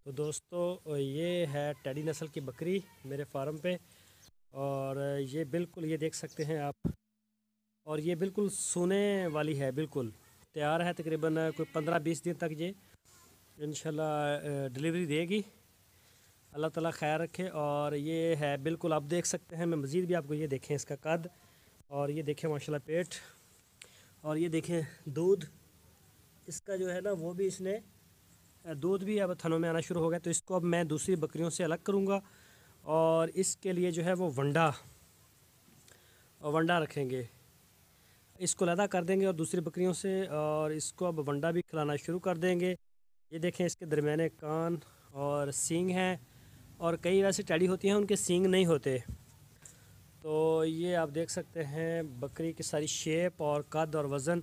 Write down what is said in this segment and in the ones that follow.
तो दोस्तों ये है टेडी नस्ल की बकरी मेरे फार्म पे। और ये बिल्कुल ये देख सकते हैं आप। और ये बिल्कुल सोने वाली है, बिल्कुल तैयार है। तकरीबन कोई 15-20 दिन तक ये इंशाल्लाह डिलीवरी देगी। अल्लाह ताला खैर रखे। और ये है बिल्कुल, आप देख सकते हैं। मैं मज़ीद भी आपको ये देखें इसका कद, और ये देखें माशाल्लाह पेट, और ये देखें दूध इसका जो है ना, वो भी इसने दूध भी अब थनों में आना शुरू हो गया। तो इसको अब मैं दूसरी बकरियों से अलग करूँगा, और इसके लिए जो है वो वंडा वंडा रखेंगे। इसको अलहदा कर देंगे और दूसरी बकरियों से, और इसको अब वंडा भी खिलाना शुरू कर देंगे। ये देखें इसके दरमियाने कान और सींग हैं, और कई वैसे टैडी होती हैं उनके सींग नहीं होते। तो ये आप देख सकते हैं बकरी की सारी शेप और कद और वज़न।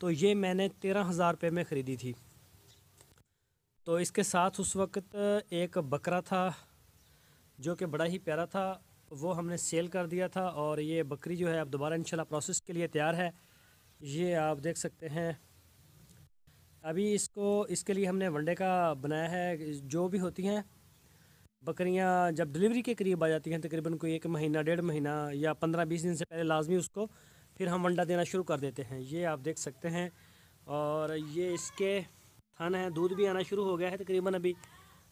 तो ये मैंने 13,000 रुपये में ख़रीदी थी। तो इसके साथ उस वक्त एक बकरा था जो कि बड़ा ही प्यारा था, वो हमने सेल कर दिया था। और ये बकरी जो है अब दोबारा इंशाल्लाह प्रोसेस के लिए तैयार है। ये आप देख सकते हैं। अभी इसके लिए हमने वनडे का बनाया है। जो भी होती हैं बकरियां जब डिलीवरी के करीब आ जाती हैं, तकरीबन कोई 1 महीना 1.5 महीना या 15-20 दिन से पहले लाजमी उसको फिर हम वंडा देना शुरू कर देते हैं। ये आप देख सकते हैं। और ये इसके थन है, दूध भी आना शुरू हो गया है तकरीबन अभी।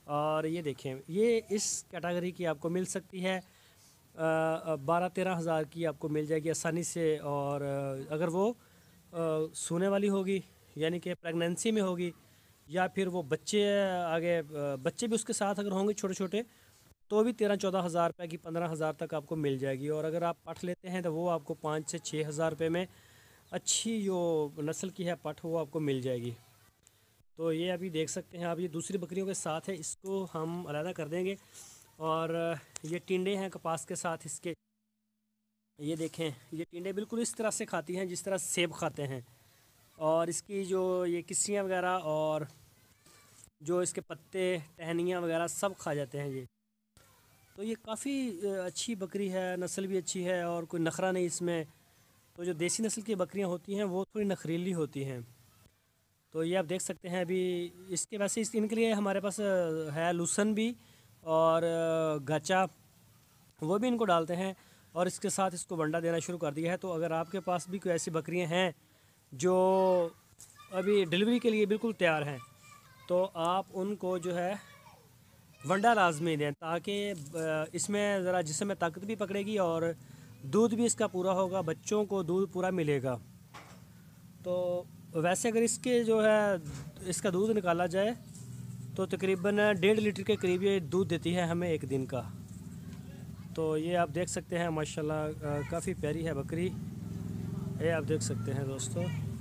और ये देखें, ये इस कैटेगरी की आपको मिल सकती है 12-13 हज़ार की आपको मिल जाएगी आसानी से। और अगर वो सोने वाली होगी, यानी कि प्रेगनेंसी में होगी, या फिर वो बच्चे आगे बच्चे भी उसके साथ अगर होंगे छोटे छोटे, तो भी 13-14 हज़ार रुपये की 15 हज़ार तक आपको मिल जाएगी। और अगर आप पठ लेते हैं तो वो आपको 5 से 6 हज़ार रुपये में अच्छी जो नस्ल की है पठ, वो आपको मिल जाएगी। तो ये अभी देख सकते हैं आप, ये दूसरी बकरियों के साथ है, इसको हम अलहदा कर देंगे। और ये टिंडे हैं कपास के साथ इसके। ये देखें, ये टिंडे बिल्कुल इस तरह से खाती हैं जिस तरह सेब खाते हैं। और इसकी जो ये किस्सियाँ वगैरह और जो इसके पत्ते टहनियाँ वगैरह सब खा जाते हैं ये। तो ये काफ़ी अच्छी बकरी है, नस्ल भी अच्छी है, और कोई नखरा नहीं इसमें। तो जो देसी नस्ल की बकरियां होती हैं वो थोड़ी नखरीली होती हैं। तो ये आप देख सकते हैं अभी इसके वैसे इनके लिए हमारे पास है लूसन भी, और गाचा, वो भी इनको डालते हैं। और इसके साथ इसको वंडा देना शुरू कर दिया है। तो अगर आपके पास भी कोई ऐसी बकरियां हैं जो अभी डिलीवरी के लिए बिल्कुल तैयार हैं, तो आप उनको जो है वंडा लाजमी दें, ताकि इसमें ज़रा जिस्म में ताकत भी पकड़ेगी और दूध भी इसका पूरा होगा, बच्चों को दूध पूरा मिलेगा। तो वैसे अगर इसके जो है इसका दूध निकाला जाए तो तकरीबन 1.5 लीटर के करीब ये दूध देती है हमें एक दिन का। तो ये आप देख सकते हैं माशाल्लाह काफ़ी प्यारी है बकरी। ये आप देख सकते हैं दोस्तों।